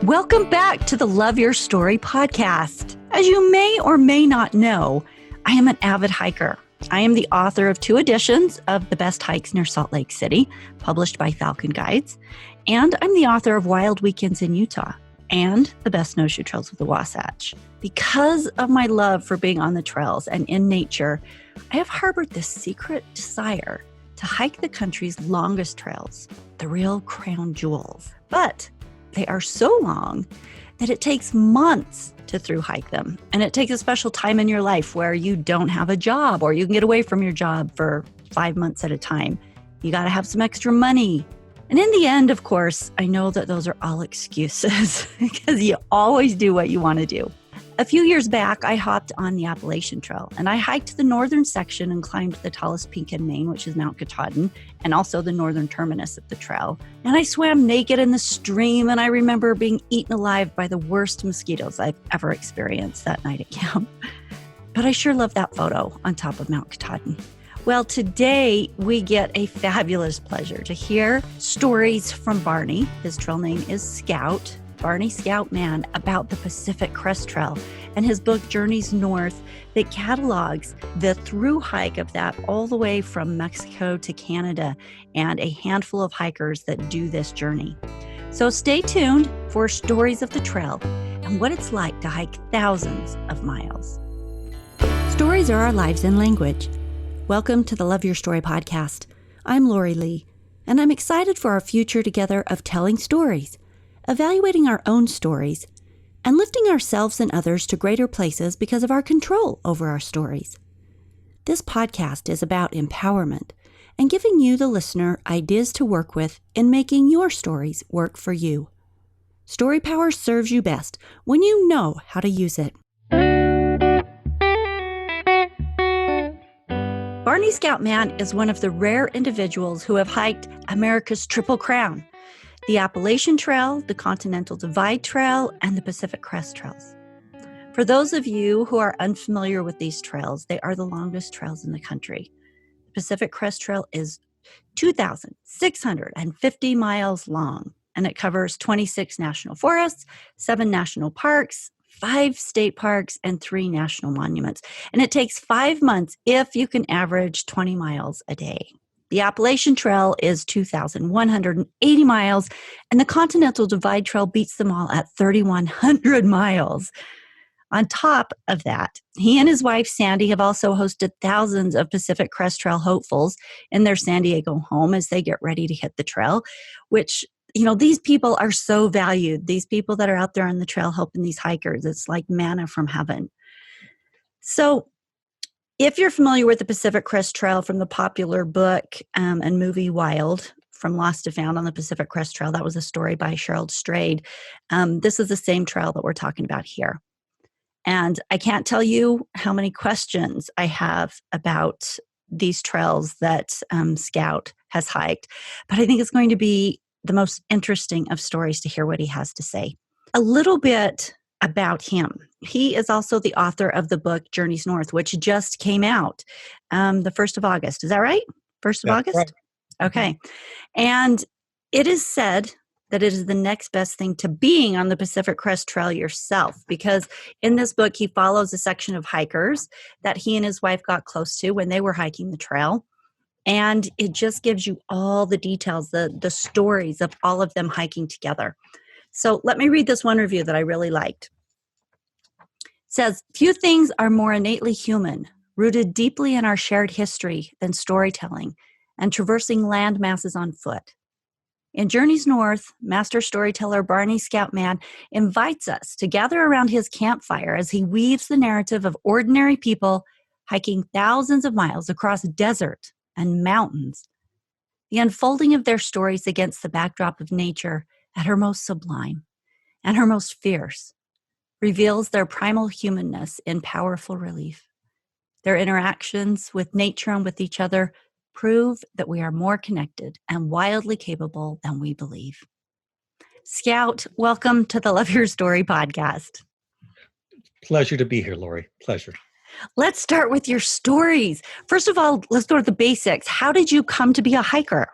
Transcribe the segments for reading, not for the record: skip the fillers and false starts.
Welcome back to the Love Your Story podcast. As you may or may not know, I am an avid hiker. I am the author of 2 editions of The Best Hikes Near Salt Lake City, published by Falcon Guides, and I'm the author of Wild Weekends in Utah and The Best Snowshoe Trails of the Wasatch. Because of my love for being on the trails and in nature, I have harbored this secret desire to hike the country's longest trails, the real crown jewels. But they are so long that it takes months to through hike them. And it takes a special time in your life where you don't have a job or you can get away from your job for 5 months at a time. You got to have some extra money. And in the end, of course, I know that those are all excuses because you always do what you want to do. A few years back, I hopped on the Appalachian Trail and I hiked the northern section and climbed the tallest peak in Maine, which is Mount Katahdin, and also the northern terminus of the trail. And I swam naked in the stream, and I remember being eaten alive by the worst mosquitoes I've ever experienced that night at camp. But I sure love that photo on top of Mount Katahdin. Well, today we get a fabulous pleasure to hear stories from Barney. His trail name is Scout. Barney Scout Mann, about the Pacific Crest Trail and his book Journeys North that catalogs the through hike of that all the way from Mexico to Canada and a handful of hikers that do this journey. So stay tuned for stories of the trail and what it's like to hike thousands of miles. Stories are our lives in language. Welcome to the Love Your Story podcast. I'm Lori Lee, and I'm excited for our future together of telling stories, evaluating our own stories, and lifting ourselves and others to greater places because of our control over our stories. This podcast is about empowerment and giving you, the listener, ideas to work with in making your stories work for you. Story power serves you best when you know how to use it. Barney Scout Mann is one of the rare individuals who have hiked America's Triple Crown: the Appalachian Trail, the Continental Divide Trail, and the Pacific Crest Trails. For those of you who are unfamiliar with these trails, they are the longest trails in the country. The Pacific Crest Trail is 2,650 miles long, and it covers 26 national forests, 7 national parks, 5 state parks, and 3 national monuments. And it takes 5 months if you can average 20 miles a day. The Appalachian Trail is 2,180 miles, and the Continental Divide Trail beats them all at 3,100 miles. On top of that, he and his wife, Sandy, have also hosted thousands of Pacific Crest Trail hopefuls in their San Diego home as they get ready to hit the trail, which, these people are so valued. These people that are out there on the trail helping these hikers, it's like manna from heaven. So, if you're familiar with the Pacific Crest Trail from the popular book and movie Wild, From Lost to Found on the Pacific Crest Trail, that was a story by Cheryl Strayed. This is the same trail that we're talking about here. And I can't tell you how many questions I have about these trails that Scout has hiked, but I think it's going to be the most interesting of stories to hear what he has to say. A little bit about him. He is also the author of the book Journeys North, which just came out the 1st of August. Is that right? 1st of August? Right. Okay. And it is said that it is the next best thing to being on the Pacific Crest Trail yourself, because in this book, he follows a section of hikers that he and his wife got close to when they were hiking the trail. And it just gives you all the details, the stories of all of them hiking together. So let me read this one review that I really liked. It says, "Few things are more innately human, rooted deeply in our shared history than storytelling and traversing land masses on foot. In Journeys North, master storyteller Barney Scout Mann invites us to gather around his campfire as he weaves the narrative of ordinary people hiking thousands of miles across desert and mountains. The unfolding of their stories against the backdrop of nature at her most sublime and her most fierce reveals their primal humanness in powerful relief. Their interactions with nature and with each other prove that we are more connected and wildly capable than we believe." Scout, welcome to the Love Your Story podcast. Pleasure to be here, Lori. Pleasure. Let's start with your stories. First of all, let's go to the basics. How did you come to be a hiker?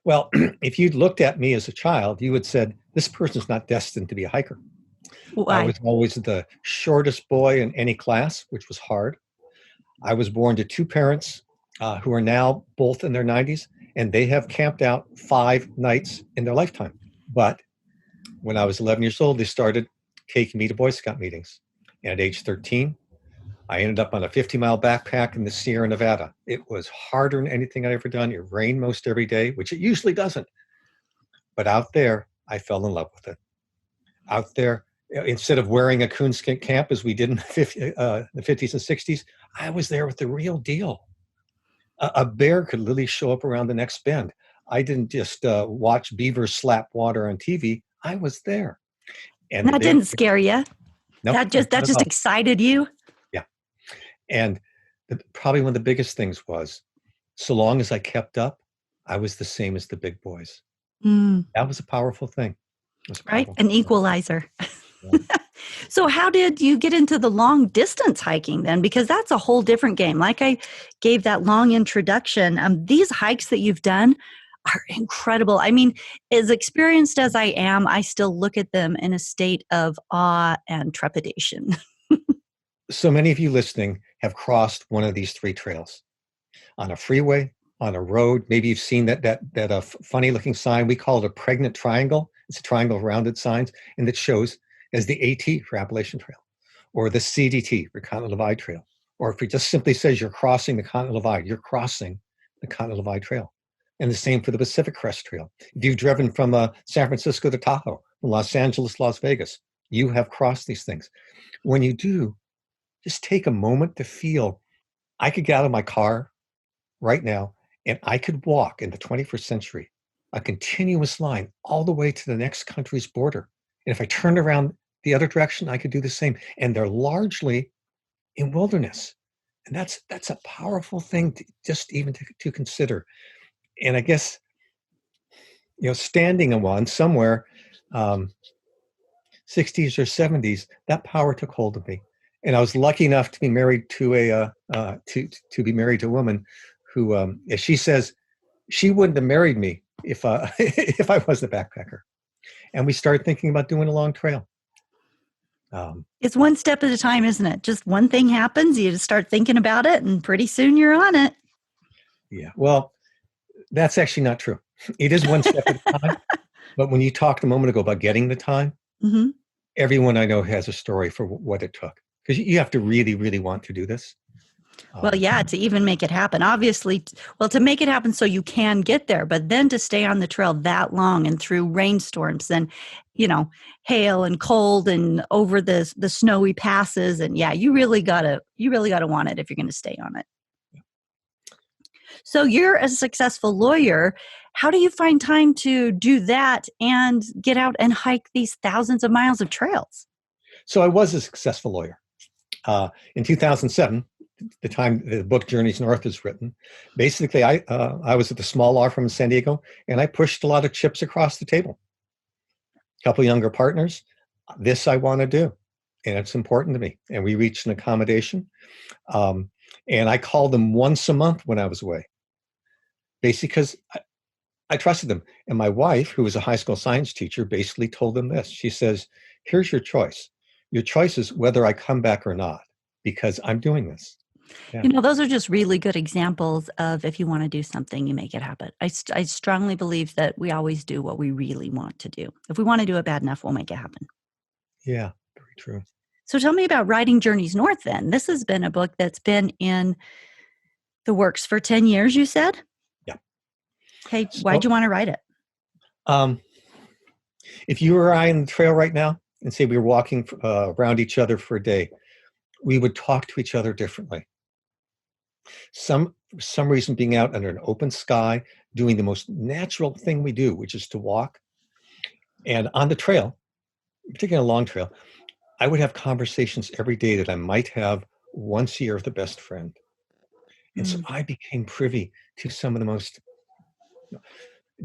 Well, if you'd looked at me as a child, you would have said, this person's not destined to be a hiker. I Why? was always the shortest boy in any class, which was hard. I was born to two parents who are now both in their 90s, and they have camped out 5 nights in their lifetime. But when I was 11 years old, they started taking me to Boy Scout meetings. And at age 13, I ended up on a 50-mile backpack in the Sierra Nevada. It was harder than anything I'd ever done. It rained most every day, which it usually doesn't. But out there, I fell in love with it. Out there, instead of wearing a coonskin cap as we did in the 50s and 60s, I was there with the real deal. A bear could literally show up around the next bend. I didn't just watch beavers slap water on TV. I was there. And That didn't scare you. Nope, That just excited you. Yeah. And probably one of the biggest things was, so long as I kept up, I was the same as the big boys. That was a powerful thing. Right? An equalizer. Yeah. So how did you get into the long distance hiking then? Because that's a whole different game. Like I gave that long introduction, these hikes that you've done are incredible. I mean, as experienced as I am, I still look at them in a state of awe and trepidation. So many of you listening have crossed one of these 3 trails on a freeway, on a road. Maybe you've seen that funny looking sign. We call it a pregnant triangle. It's a triangle of rounded signs, and it shows as the AT for Appalachian Trail, or the CDT for Continental Divide Trail. Or if it just simply says you're crossing the Continental Divide, you're crossing the Continental Divide Trail. And the same for the Pacific Crest Trail. If you've driven from San Francisco to Tahoe, from Los Angeles, Las Vegas, you have crossed these things. When you do, just take a moment to feel, I could get out of my car right now and I could walk in the 21st century, a continuous line all the way to the next country's border. And if I turned around the other direction, I could do the same. And they're largely in wilderness. And that's a powerful thing to just even to consider. And I guess, standing in one somewhere, 60s or 70s, that power took hold of me. And I was lucky enough to be married to a woman who, as she says, she wouldn't have married me if if I was a backpacker. And we started thinking about doing a long trail. It's one step at a time, isn't it? Just one thing happens, you just start thinking about it, and pretty soon you're on it. Yeah, well, that's actually not true. It is one step at a time. But when you talked a moment ago about getting the time, everyone I know has a story for what it took. Because you have to really, really want to do this. Well, yeah, to even make it happen. Obviously, to make it happen so you can get there, but then to stay on the trail that long and through rainstorms and, hail and cold and over the snowy passes. And yeah, you really gotta want it if you're going to stay on it. So you're a successful lawyer. How do you find time to do that and get out and hike these thousands of miles of trails? So I was a successful lawyer. In 2007, the time the book Journeys North was written, basically I was at the small law firm in San Diego, and I pushed a lot of chips across the table. A couple of younger partners, this I want to do, and it's important to me. And we reached an accommodation, and I called them once a month when I was away, basically because I trusted them. And my wife, who was a high school science teacher, basically told them this. She says, here's your choice. Your choice is whether I come back or not, because I'm doing this. Yeah. Those are just really good examples of if you want to do something, you make it happen. I strongly believe that we always do what we really want to do. If we want to do it bad enough, we'll make it happen. Yeah, very true. So tell me about writing Journeys North then. This has been a book that's been in the works for 10 years, you said? Yeah. Okay, why'd you want to write it? If you or I on the trail right now and say we were walking around each other for a day, we would talk to each other differently. For some reason, being out under an open sky, doing the most natural thing we do, which is to walk. And on the trail, particularly a long trail, I would have conversations every day that I might have once a year with a best friend. And so I became privy to some of the most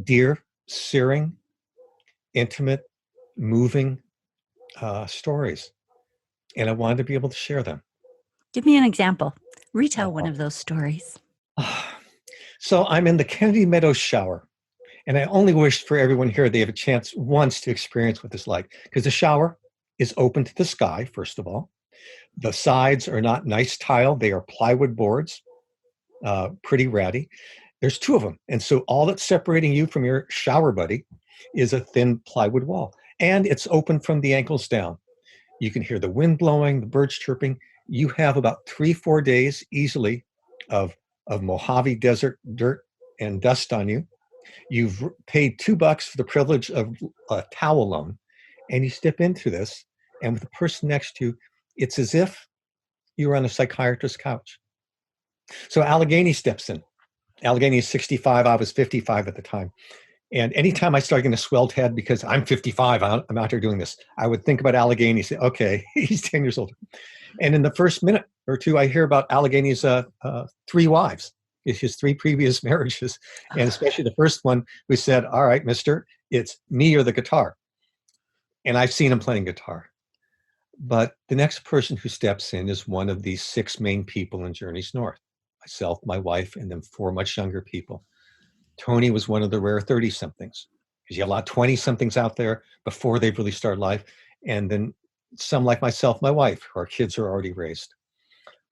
dear, searing, intimate, moving stories. And I wanted to be able to share them. Give me an example. Retell one of those stories. So I'm in the Kennedy Meadows shower, And I only wish for everyone here they have a chance once to experience what it's like, because the shower is open to the sky, first of all. The sides are not nice tile. They are plywood boards, pretty ratty. There's two of them. And so all that's separating you from your shower buddy is a thin plywood wall. And it's open from the ankles down. You can hear the wind blowing, the birds chirping. You have about 3-4 days easily of Mojave Desert dirt and dust on you. You've paid $2 for the privilege of a towel loan, and you step into this, and with the person next to you, it's as if you were on a psychiatrist's couch. So Allegheny steps in. Allegheny is 65. I was 55 at the time. And anytime I start getting a swelled head because I'm 55, I'm out here doing this, I would think about Allegheny, say, okay, he's 10 years older. And in the first minute or two, I hear about Allegheny's 3 wives, his 3 previous marriages, and especially the first one who said, all right, mister, it's me or the guitar. And I've seen him playing guitar. But the next person who steps in is one of these 6 main people in Journeys North. Myself, my wife, and then 4 much younger people. Tony was one of the rare 30-somethings, because you have a lot of 20-somethings out there before they've really started life. And then some like myself, my wife, our kids are already raised.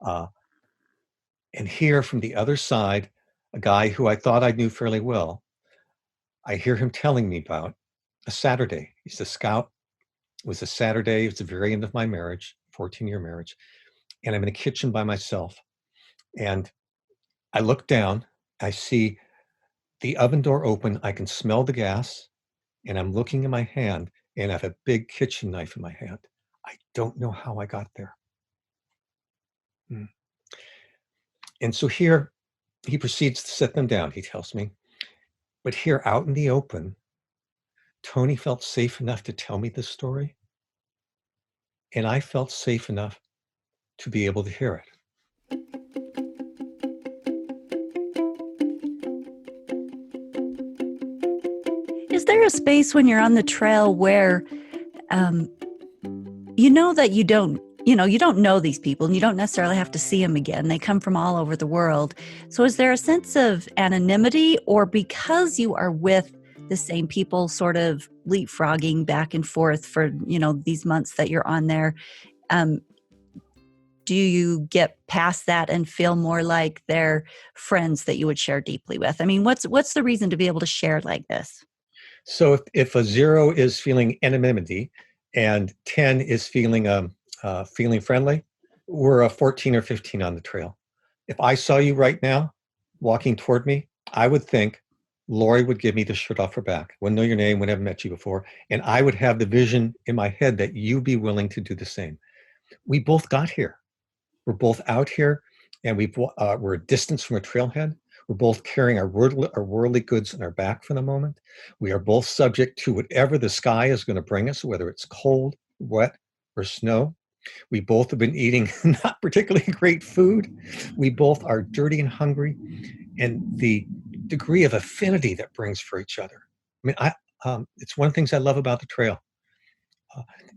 And here from the other side, a guy who I thought I knew fairly well, I hear him telling me about a Saturday. He's a scout. It was a Saturday. It was the very end of my marriage, 14-year marriage. And I'm in a kitchen by myself. And I look down, I see the oven door open, I can smell the gas, and I'm looking in my hand, and I have a big kitchen knife in my hand. I don't know how I got there. And so here, he proceeds to set them down, he tells me. But here out in the open, Tony felt safe enough to tell me this story, and I felt safe enough to be able to hear it. Is there a space when you're on the trail where you know that you don't know these people and you don't necessarily have to see them again? They come from all over the world. So is there a sense of anonymity, or because you are with the same people sort of leapfrogging back and forth for, these months that you're on there, do you get past that and feel more like they're friends that you would share deeply with? I mean, what's the reason to be able to share like this? So if a 0 is feeling anonymity and 10 is feeling friendly, we're a 14 or 15 on the trail. If I saw you right now walking toward me, I would think Lori would give me the shirt off her back. Wouldn't know your name, wouldn't have met you before. And I would have the vision in my head that you'd be willing to do the same. We both got here. We're both out here, and we're a distance from a trailhead. We're both carrying our worldly goods on our back for the moment. We are both subject to whatever the sky is going to bring us, whether it's cold, wet, or snow. We both have been eating not particularly great food. We both are dirty and hungry, and the degree of affinity that brings for each other. I mean, it's one of the things I love about the trail.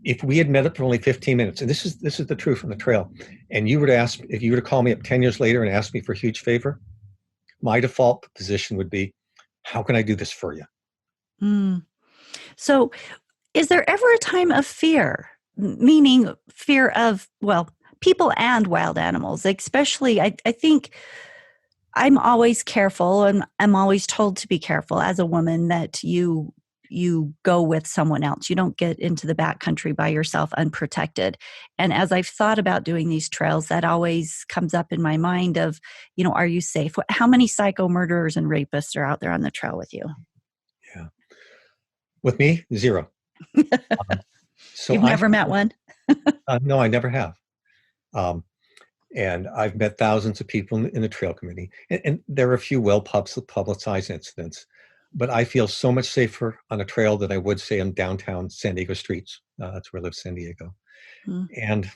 If we had met up for only 15 minutes, and this is the truth on the trail, and if you were to call me up 10 years later and ask me for a huge favor, my default position would be, how can I do this for you? So is there ever a time of fear, meaning fear of, people and wild animals? Especially, I think I'm always careful, and I'm always told to be careful as a woman that you go with someone else. You don't get into the backcountry by yourself unprotected. And as I've thought about doing these trails, that always comes up in my mind of, are you safe? How many psycho murderers and rapists are out there on the trail with you? Yeah. With me, 0. So you've never met one? No, I never have. And I've met thousands of people in the trail committee. And there are a few well-publicized incidents. But I feel so much safer on a trail than I would, say, on downtown San Diego streets. That's where I live, San Diego. And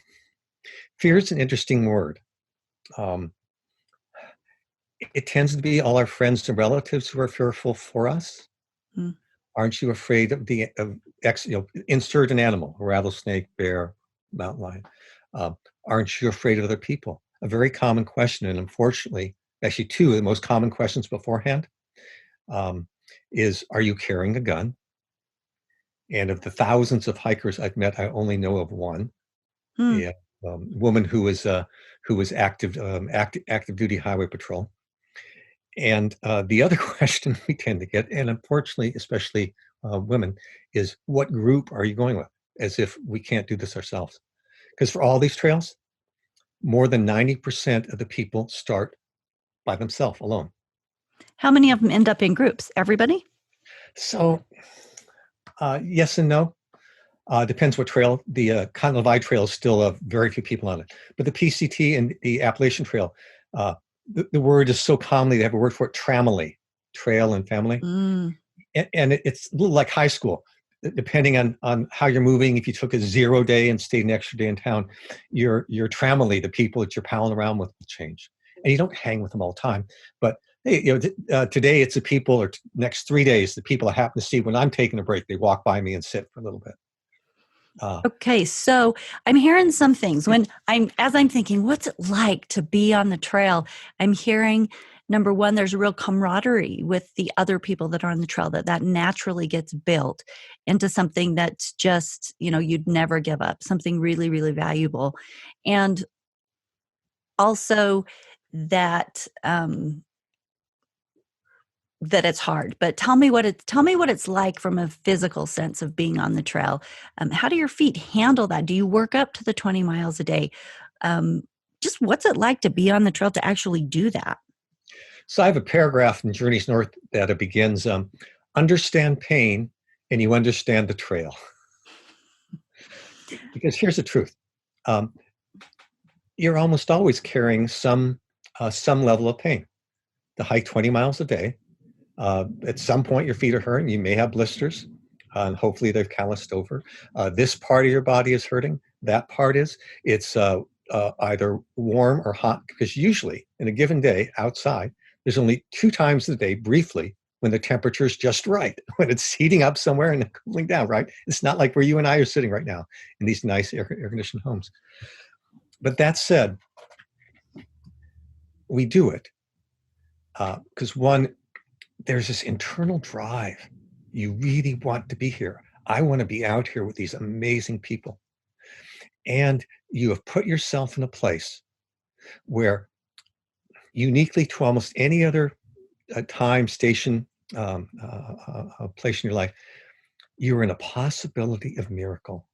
fear is an interesting word. It tends to be all our friends and relatives who are fearful for us. Aren't you afraid of insert an animal, a rattlesnake, bear, mountain lion? Aren't you afraid of other people? A very common question, and unfortunately, actually 2 of the most common questions beforehand. is, are you carrying a gun? And of the thousands of hikers I've met, I only know of one, Hmm. a woman who was active duty highway patrol. And the other question we tend to get, and unfortunately, especially women, is what group are you going with? As if we can't do this ourselves. Because for all these trails, more than 90% of the people start by themselves, alone. How many of them end up in groups? Everybody? So yes and no. Depends what trail. The Continental Divide Trail is still very few people on it. But the PCT and the Appalachian Trail, the word is so commonly, they have a word for it, tramily, trail and family. Mm. And it's a little like high school. Depending on how you're moving, if you took a 0 day and stayed an extra day in town, your tramily, the people that you're palling around with, will change. And you don't hang with them all the time. But hey, today it's the people, or next 3 days, the people I happen to see when I'm taking a break, they walk by me and sit for a little bit. Okay, so I'm hearing some things as I'm thinking, what's it like to be on the trail? I'm hearing, number one, there's a real camaraderie with the other people that are on the trail, that naturally gets built into something that's just, you'd never give up, something really, really valuable. And also that, that it's hard, but tell me what it's like from a physical sense of being on the trail. How do your feet handle that? Do you work up to the 20 miles a day? Just what's it like to be on the trail to actually do that? So I have a paragraph in Journeys North that it begins, understand pain and you understand the trail. Because here's the truth. You're almost always carrying some level of pain. To hike 20 miles a day, at some point your feet are hurting. You may have blisters, and hopefully they've calloused over. This part of your body is hurting. That part is. It's either warm or hot, because usually in a given day outside, there's only 2 times a day, briefly, when the temperature is just right, when it's heating up somewhere and cooling down, right? It's not like where you and I are sitting right now in these nice air-conditioned homes. But that said, we do it because one, there's this internal drive. You really want to be here. I want to be out here with these amazing people. And you have put yourself in a place where, uniquely to almost any other time, station, place in your life, you're in a possibility of miracle.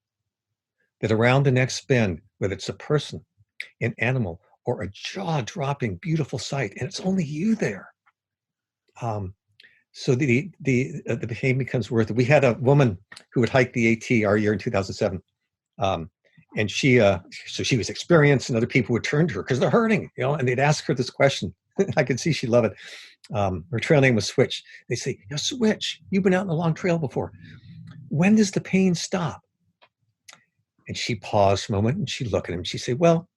That around the next bend, whether it's a person, an animal, or a jaw-dropping, beautiful sight, and it's only you there. So the pain becomes worth it. We had a woman who would hike the AT our year in 2007, and she was experienced, and other people would turn to her because they're hurting, and they'd ask her this question. I could see she'd love it. Her trail name was Switch. They say, Switch, you've been out on a long trail before. When does the pain stop? And she paused a moment, and she'd look at him. She'd say, well,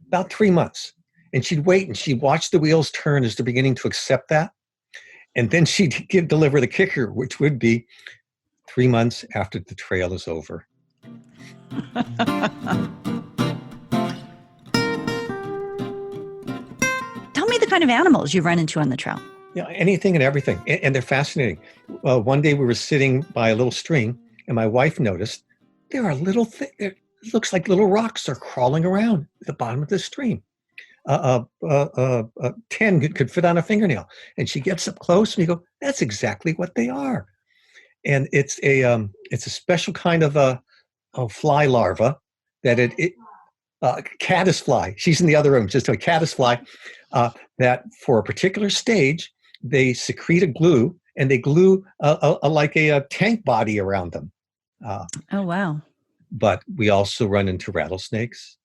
about 3 months. And she'd wait, and she'd watch the wheels turn as they're beginning to accept that. And then she'd deliver the kicker, which would be 3 months after the trail is over. Tell me the kind of animals you run into on the trail. Anything and everything. And they're fascinating. One day we were sitting by a little stream, and my wife noticed there are little things. It looks like little rocks are crawling around at the bottom of the stream. 10 could fit on a fingernail. And she gets up close, and you go, that's exactly what they are. And it's a special kind of a fly larva that caddisfly. She's in the other room, just a caddisfly, that for a particular stage, they secrete a glue, and they glue like a tank body around them. Oh, wow. But we also run into rattlesnakes,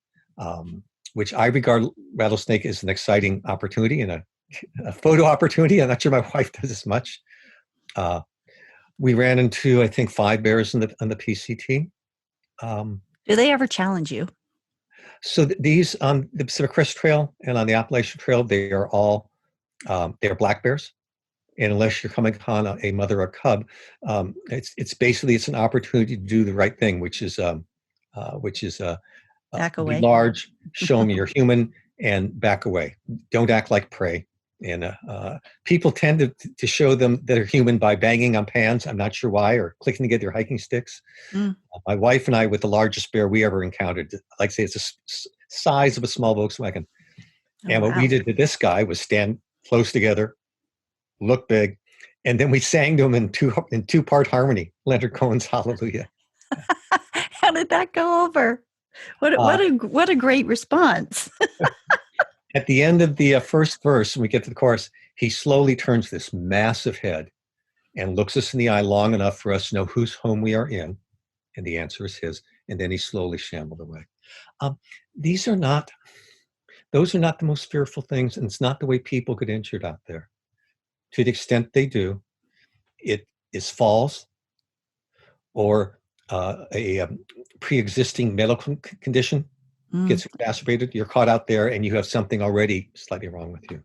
which I regard rattlesnake as an exciting opportunity and a photo opportunity. I'm not sure my wife does as much. We ran into, I think, 5 bears on the PCT. Do they ever challenge you? So these on the Pacific Crest Trail and on the Appalachian Trail, they are all they are black bears. And unless you're coming upon a mother or cub, it's basically an opportunity to do the right thing, which is Back be away. large, show them you're human, and back away. Don't act like prey. And people tend to show them that are human by banging on pans. I'm not sure why, or clicking to get their hiking sticks. Mm. My wife and I, with the largest bear we ever encountered, like I say, it's the size of a small Volkswagen. Oh, And what we wow. did to this guy was stand close together, look big, and then we sang to him in two-part harmony, Leonard Cohen's Hallelujah. How did that go over? What a great response. At the end of the first verse, when we get to the chorus, he slowly turns this massive head and looks us in the eye long enough for us to know whose home we are in. And the answer is his. And then he slowly shambled away. Those are not the most fearful things. And it's not the way people get injured out there. To the extent they do, it is falls or a pre-existing medical condition gets exacerbated. You're caught out there and you have something already slightly wrong with you.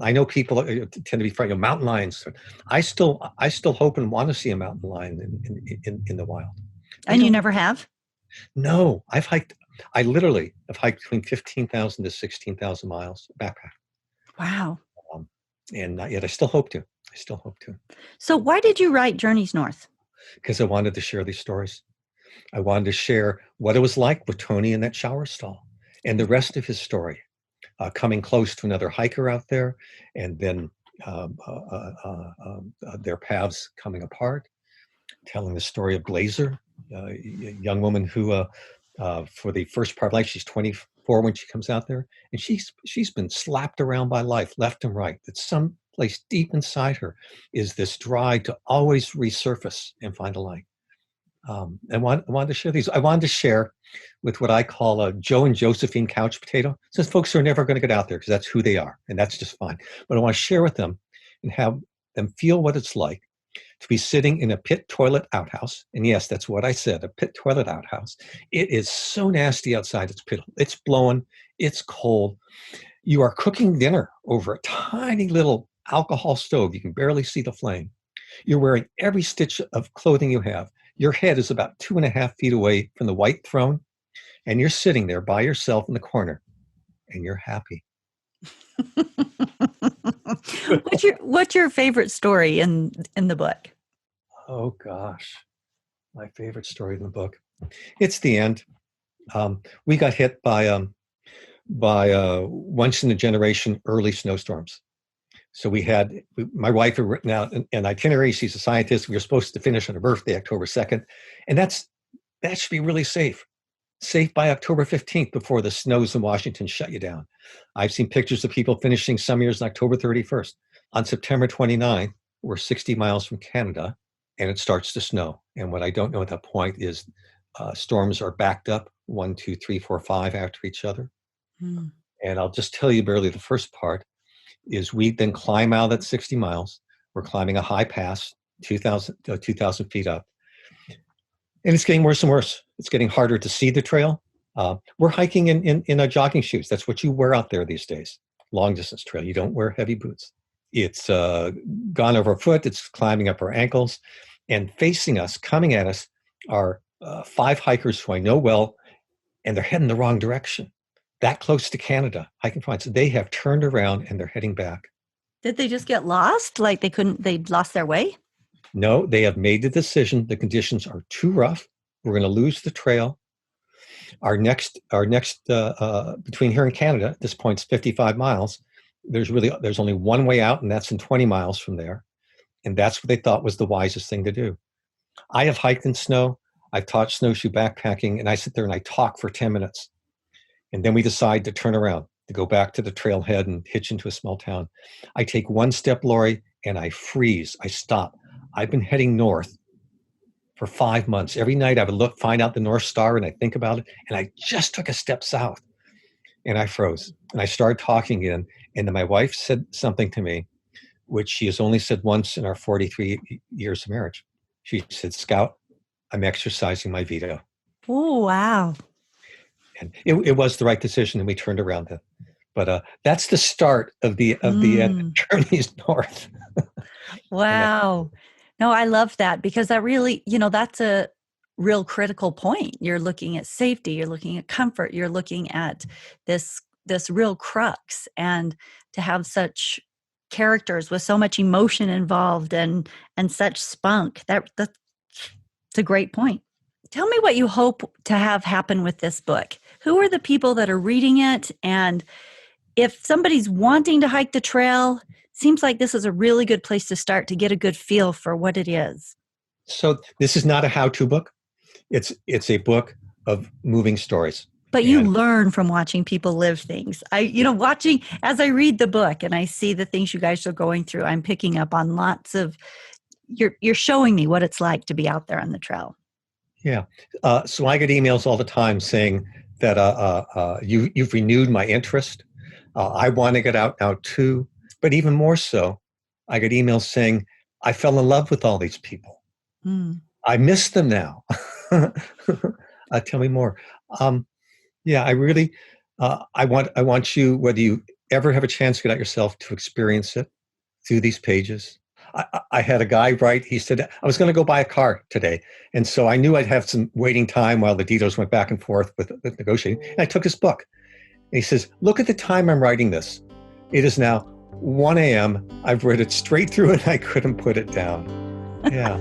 I know people tend to be frightened of mountain lions. I still hope and want to see a mountain lion in the wild. And you never have? No, I literally have hiked between 15,000 to 16,000 miles backpack. Wow. And yet I still hope to. So why did you write Journeys North? Because I wanted to share these stories. I wanted to share what it was like with Tony in that shower stall and the rest of his story, coming close to another hiker out there, and then their paths coming apart, telling the story of Glazer, a young woman who, for the first part of life, she's 24 when she comes out there, and she's been slapped around by life, left and right. That some place deep inside her is this drive to always resurface and find a light. I wanted to share these. I wanted to share with what I call a Joe and Josephine couch potato, since folks are never going to get out there because that's who they are, and that's just fine. But I want to share with them and have them feel what it's like to be sitting in a pit toilet outhouse. And yes, that's what I said, a pit toilet outhouse. It is so nasty outside. It's blowing. It's cold. You are cooking dinner over a tiny little alcohol stove. You can barely see the flame. You're wearing every stitch of clothing you have. Your head is about 2.5 feet away from the white throne, and you're sitting there by yourself in the corner, and you're happy. What's your favorite story in the book? Oh gosh, my favorite story in the book. It's the end. We got hit by once in a generation early snowstorms. So my wife had written out an itinerary. She's a scientist. We were supposed to finish on her birthday, October 2nd. And that should be really safe. Safe by October 15th before the snows in Washington shut you down. I've seen pictures of people finishing some years on October 31st. On September 29th, we're 60 miles from Canada, and it starts to snow. And what I don't know at that point is storms are backed up 1, 2, 3, 4, 5 after each other. And I'll just tell you barely the first part. Is we then climb out at 60 miles. We're climbing a high pass, 2,000 feet up. And it's getting worse and worse. It's getting harder to see the trail. We're hiking in jogging shoes. That's what you wear out there these days. Long distance trail. You don't wear heavy boots. It's gone over our foot. It's climbing up our ankles. And facing us, coming at us, are 5 hikers who I know well, and they're heading the wrong direction. That close to Canada, hiking points, they have turned around and they're heading back. Did they just get lost? Like they lost their way? No, they have made the decision. The conditions are too rough. We're going to lose the trail. Our next between here and Canada, at this point, is 55 miles. There's only one way out, and that's in 20 miles from there. And that's what they thought was the wisest thing to do. I have hiked in snow. I've taught snowshoe backpacking, and I sit there and I talk for 10 minutes. And then we decide to turn around, to go back to the trailhead and hitch into a small town. I take one step, Lori, and I freeze. I stop. I've been heading north for 5 months. Every night I would find out the North Star, and I think about it. And I just took a step south, and I froze. And I started talking again. And then my wife said something to me, which she has only said once in our 43 years of marriage. She said, "Scout, I'm exercising my veto." Oh, wow. And it was the right decision, and we turned around then. But that's the start of the Journeys North. Wow. No, I love that, because that really, that's a real critical point. You're looking at safety, you're looking at comfort, you're looking at this real crux. And to have such characters with so much emotion involved and such spunk. That's a great point. Tell me what you hope to have happen with this book. Who are the people that are reading it? And if somebody's wanting to hike the trail, seems like this is a really good place to start to get a good feel for what it is. So this is not a how-to book. It's a book of moving stories. But you learn from watching people live things. Watching as I read the book and I see the things you guys are going through, I'm picking up on lots of, you're showing me what it's like to be out there on the trail. Yeah. So I get emails all the time saying that you've renewed my interest. I want to get out now too. But even more so, I get emails saying, I fell in love with all these people. I miss them now. Tell me more. I really, I want you, whether you ever have a chance to get out yourself, to experience it through these pages. I had a guy write, he said, I was going to go buy a car today. And so I knew I'd have some waiting time while the details went back and forth with negotiating. And I took his book. And he says, look at the time I'm writing this. It is now 1 a.m. I've read it straight through and I couldn't put it down. Yeah.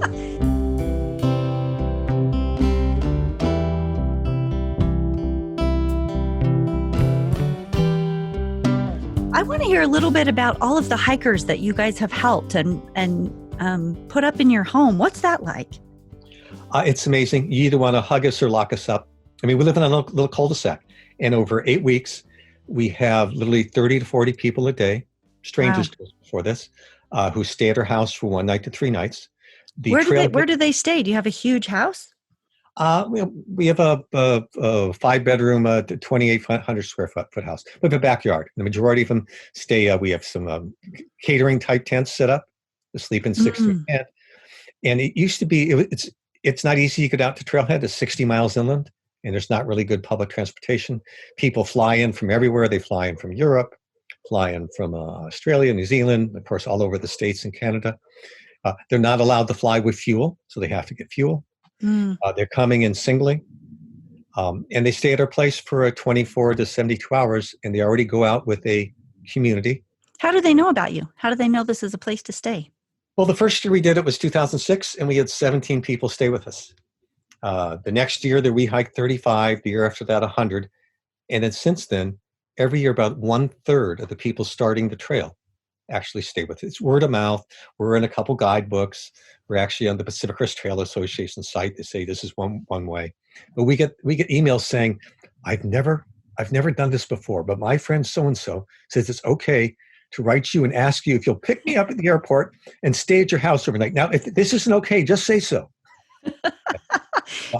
I want to hear a little bit about all of the hikers that you guys have helped and put up in your home. What's that like? It's amazing. You either want to hug us or lock us up. I mean, we live in a little cul-de-sac, and over 8 weeks, we have literally 30 to 40 people a day, strangers to us before this, who stay at our house for 1 night to 3 nights. Where do they stay? Do you have a huge house? We have a 5-bedroom, 2,800 square foot house. We have a backyard. The majority of them stay. We have some catering type tents set up to sleep in 6 to 10. And it used to be. It's not easy to get out to Trailhead. It's 60 miles inland, and there's not really good public transportation. People fly in from everywhere. They fly in from Europe, fly in from Australia, New Zealand, of course, all over the States and Canada. They're not allowed to fly with fuel, so they have to get fuel. They're coming in singly, and they stay at our place for 24 to 72 hours, and they already go out with a community. How do they know about you? How do they know this is a place to stay? Well, the first year we did it was 2006, and we had 17 people stay with us. The next year that we hiked 35, the year after that 100, and then since then, every year about 1/3 of the people starting the trail actually stay with it. It's word of mouth. We're in a couple guidebooks. We're actually on the Pacific Crest Trail Association site. They say this is one way. But we get emails saying, I've never done this before, but my friend so-and-so says it's okay to write you and ask you if you'll pick me up at the airport and stay at your house overnight. Now, if this isn't okay, just say so.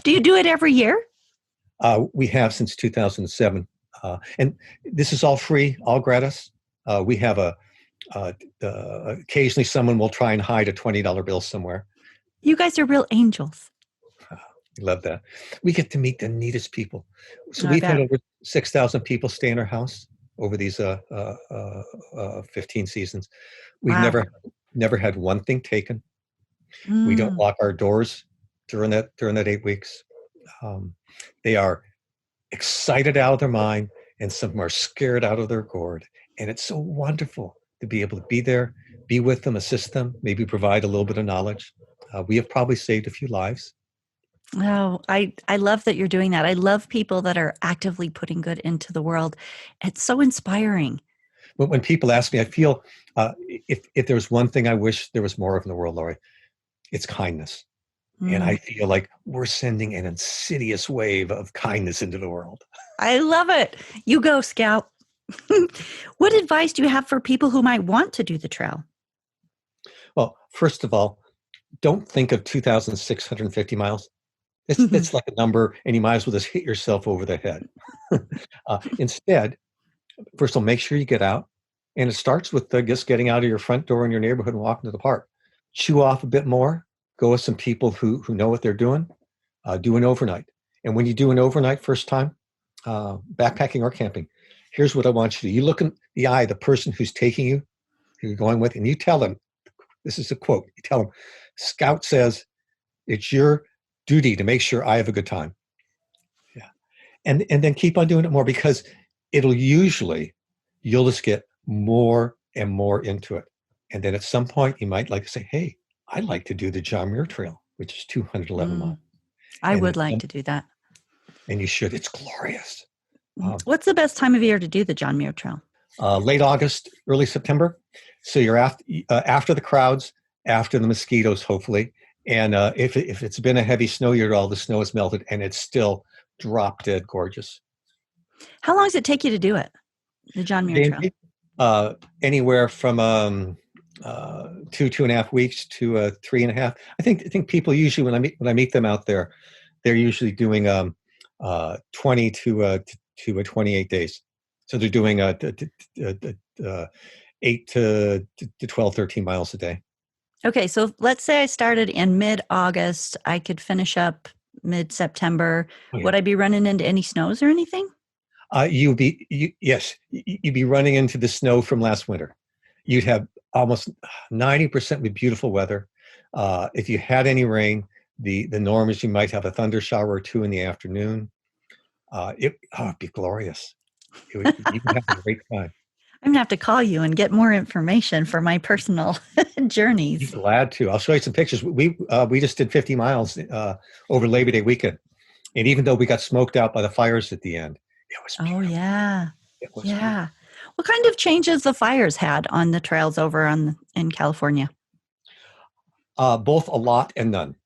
Do you do it every year? We have since 2007. And this is all free, all gratis. We have occasionally someone will try and hide a $20 bill somewhere. You guys are real angels. We love that. We get to meet the neatest people. So we've had over 6,000 people stay in our house over these 15 seasons. We've never had one thing taken. We don't lock our doors during that 8 weeks. They are excited out of their mind, and some are scared out of their gourd. And it's so wonderful to be able to be there, be with them, assist them, maybe provide a little bit of knowledge. We have probably saved a few lives. Oh, I love that you're doing that. I love people that are actively putting good into the world. It's so inspiring. When people ask me, I feel if there's one thing I wish there was more of in the world, Lori, it's kindness. And I feel like we're sending an insidious wave of kindness into the world. I love it. You go, Scout. What advice do you have for people who might want to do the trail? Well, first of all, don't think of 2,650 miles. It's like a number, and you might as well just hit yourself over the head. Instead, first of all, make sure you get out. And it starts with just getting out of your front door in your neighborhood and walking to the park. Chew off a bit more. Go with some people who know what they're doing. Do an overnight. And when you do an overnight first time, backpacking or camping, here's what I want you to do. You look in the eye of the person who's taking you, who you're going with, and you tell them, this is a quote, you tell them, Scout says, it's your duty to make sure I have a good time. Yeah. And then keep on doing it more, because you'll just get more and more into it. And then at some point, you might like to say, hey, I'd like to do the John Muir Trail, which is 211 miles. I would like to do that. And you should. It's glorious. What's the best time of year to do the John Muir Trail? Late August, early September. So you're after the crowds, after the mosquitoes, hopefully. And if it's been a heavy snow year at all, the snow has melted and it's still drop dead gorgeous. How long does it take you to do it, the John Muir Trail? Anywhere from 2.5 weeks to 3.5. I think people usually when I meet them out there, they're usually doing 20 to 28 days. So they're doing 8 to 12, 13 miles a day. Okay, so let's say I started in mid-August. I could finish up mid-September. Oh, yeah. Would I be running into any snows or anything? You'd be running into the snow from last winter. You'd have almost 90% with beautiful weather. If you had any rain, the norm is you might have a thunder shower or two in the afternoon. It'd be glorious. You would have a great time. I'm going to have to call you and get more information for my personal journeys. Be glad to. I'll show you some pictures. We just did 50 miles over Labor Day weekend. And even though we got smoked out by the fires at the end, it was beautiful. Oh, yeah. Yeah. What kind of changes the fires had on the trails over in California? Both a lot and none.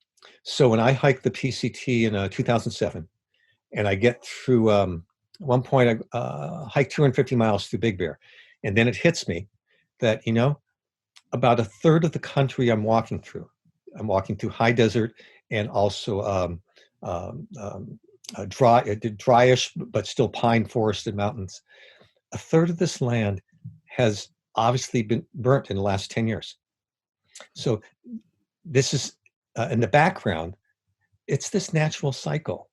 So when I hiked the PCT in 2007, and I get through, at one point I hiked 250 miles through Big Bear. And then it hits me that, about a third of the country I'm walking through high desert and also dryish, but still pine forested mountains. A third of this land has obviously been burnt in the last 10 years. So this is, in the background, it's this natural cycle.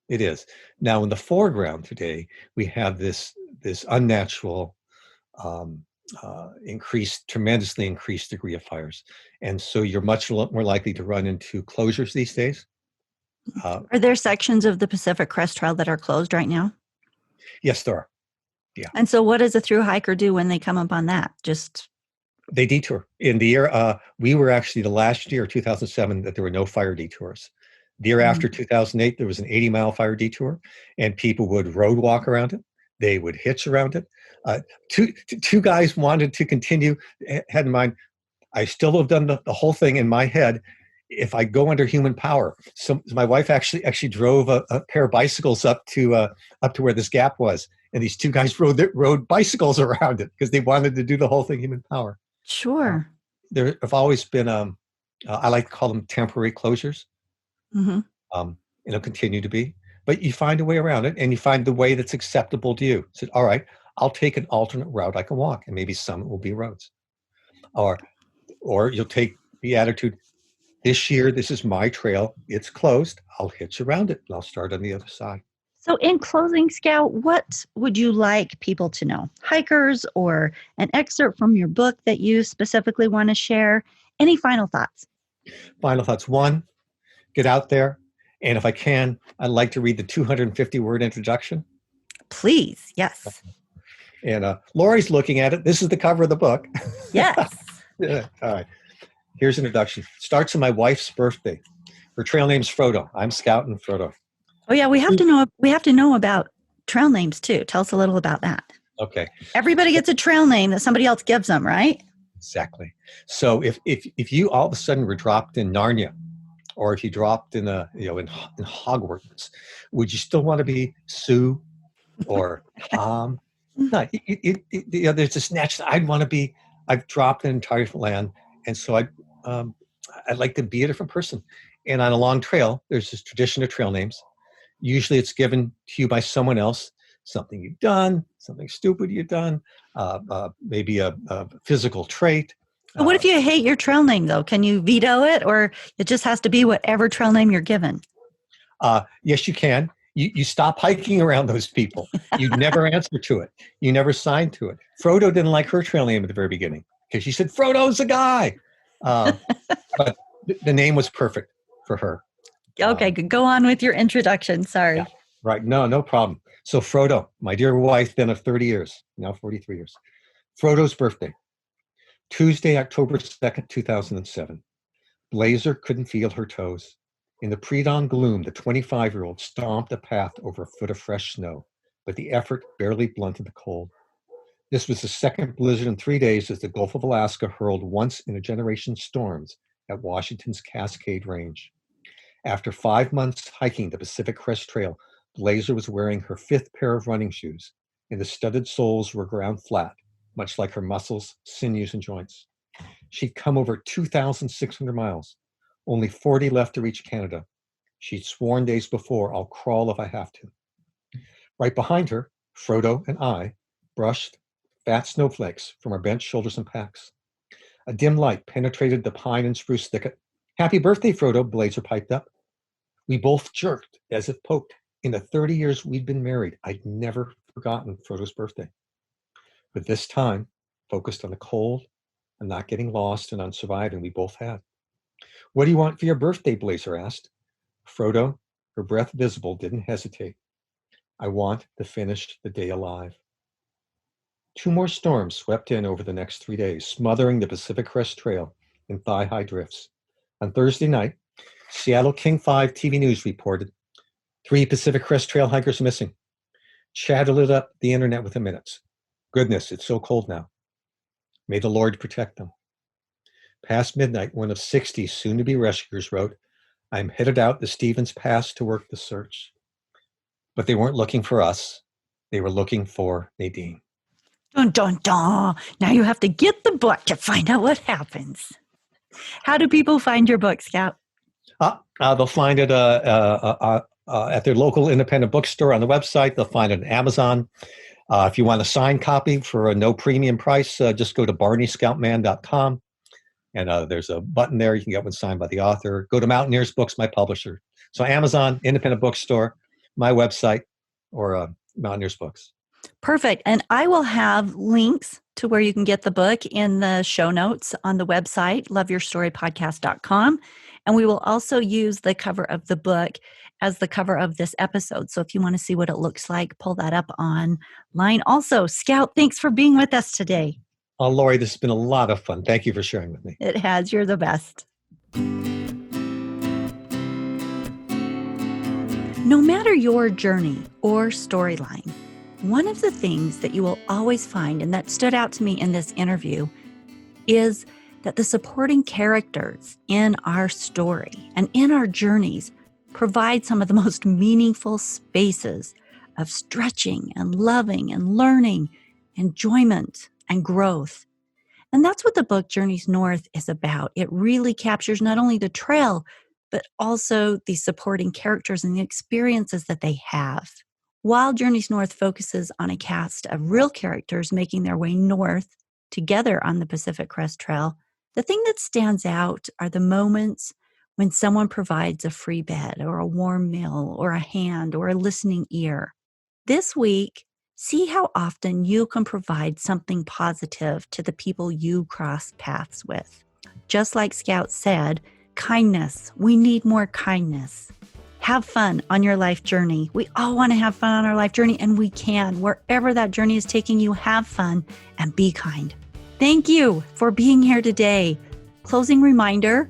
It is. Now in the foreground today, we have this unnatural, tremendously increased degree of fires. And so you're much more likely to run into closures these days. Are there sections of the Pacific Crest Trail that are closed right now? Yes, there are. Yeah. And so what does a thru hiker do when they come up on that? They detour. In the year, we were actually the last year, 2007, that there were no fire detours. The year after 2008, there was an 80-mile fire detour, and people would road walk around it. They would hitch around it. Two guys wanted to continue, had in mind, I still have done the whole thing in my head if I go under human power. So my wife actually drove a pair of bicycles up to where this gap was. And these two guys rode bicycles around it because they wanted to do the whole thing human power. Sure. There have always been, I like to call them temporary closures. Mm-hmm. It'll continue to be. But you find a way around it, and you find the way that's acceptable to you. So, all right, I'll take an alternate route I can walk, and maybe some will be roads. Or you'll take the attitude, this year, this is my trail. It's closed. I'll hitch around it, and I'll start on the other side. So in closing, Scout, what would you like people to know? Hikers or an excerpt from your book that you specifically want to share? Any final thoughts? Final thoughts. One, get out there. And if I can, I'd like to read the 250-word introduction. Please, yes. And Lori's looking at it. This is the cover of the book. Yes. Yeah. All right. Here's an introduction. Starts on my wife's birthday. Her trail name's Frodo. I'm scouting Frodo. Oh yeah, we have to know. We have to know about trail names too. Tell us a little about that. Okay. Everybody gets a trail name that somebody else gives them, right? Exactly. So if you all of a sudden were dropped in Narnia, or if you dropped in in Hogwarts, would you still want to be Sue or Tom? No, there's this natural. I've dropped an entire land, and so I'd like to be a different person. And on a long trail, there's this tradition of trail names. Usually, it's given to you by someone else. Something you've done, something stupid you've done, maybe a physical trait. What if you hate your trail name, though? Can you veto it, or it just has to be whatever trail name you're given? Yes, you can. You stop hiking around those people. You never answer to it. You never sign to it. Frodo didn't like her trail name at the very beginning because she said, Frodo's a guy. But the name was perfect for her. Okay, go on with your introduction. Sorry. Yeah, right. No problem. So Frodo, my dear wife, then of 30 years, now 43 years. Frodo's birthday, Tuesday, October 2nd, 2007. Blazer couldn't feel her toes. In the pre-dawn gloom, the 25-year-old stomped a path over a foot of fresh snow, but the effort barely blunted the cold. This was the second blizzard in 3 days as the Gulf of Alaska hurled once-in-a-generation storms at Washington's Cascade Range. After 5 months hiking the Pacific Crest Trail, Blazer was wearing her 5th pair of running shoes, and the studded soles were ground flat, much like her muscles, sinews, and joints. She'd come over 2,600 miles, only 40 left to reach Canada. She'd sworn days before, "I'll crawl if I have to." Right behind her, Frodo and I brushed fat snowflakes from our bent shoulders and packs. A dim light penetrated the pine and spruce thicket. "Happy birthday, Frodo," Blazer piped up. We both jerked as if poked. In the 30 years we'd been married, I'd never forgotten Frodo's birthday. But this time, focused on the cold and not getting lost and on surviving, we both had. "What do you want for your birthday?" Blazer asked. Frodo, her breath visible, didn't hesitate. "I want to finish the day alive." 2 more storms swept in over the next 3 days, smothering the Pacific Crest Trail in thigh-high drifts. On Thursday night, Seattle King 5 TV News reported 3 Pacific Crest Trail hikers missing. Chatter lit up the internet within minutes. "Goodness, it's so cold now. May the Lord protect them." Past midnight, one of 60 soon-to-be rescuers wrote, "I'm headed out the Stevens Pass to work the search." But they weren't looking for us. They were looking for Nadine. Dun, dun, dun. Now you have to get the book to find out what happens. How do people find your book, Scout? They'll find it at their local independent bookstore on the website. They'll find it on Amazon. If you want a signed copy for a no premium price, just go to barneyscoutman.com. And there's a button there. You can get one signed by the author. Go to Mountaineers Books, my publisher. So Amazon, independent bookstore, my website, or Mountaineers Books. Perfect. And I will have links to where you can get the book in the show notes on the website, loveyourstorypodcast.com. And we will also use the cover of the book as the cover of this episode. So if you want to see what it looks like, pull that up online. Also, Scout, thanks for being with us today. Oh, Lori, this has been a lot of fun. Thank you for sharing with me. It has. You're the best. No matter your journey or storyline, one of the things that you will always find, and that stood out to me in this interview, is that the supporting characters in our story and in our journeys provide some of the most meaningful spaces of stretching and loving and learning, enjoyment and growth. And that's what the book Journeys North is about. It really captures not only the trail, but also the supporting characters and the experiences that they have. While Journeys North focuses on a cast of real characters making their way north together on the Pacific Crest Trail, the thing that stands out are the moments when someone provides a free bed or a warm meal or a hand or a listening ear. This week, see how often you can provide something positive to the people you cross paths with. Just like Scout said, kindness. We need more kindness. Have fun on your life journey. We all want to have fun on our life journey, and we can. Wherever that journey is taking you, have fun and be kind. Thank you for being here today. Closing reminder,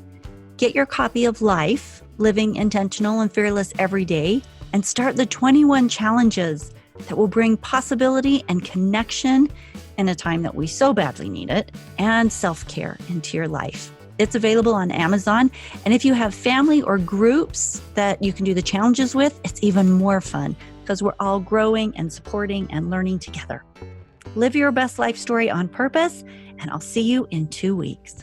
get your copy of Life, Living Intentional and Fearless Every Day, and start the 21 challenges that will bring possibility and connection in a time that we so badly need it, and self-care into your life. It's available on Amazon. And if you have family or groups that you can do the challenges with, it's even more fun because we're all growing and supporting and learning together. Live your best life story on purpose, and I'll see you in 2 weeks.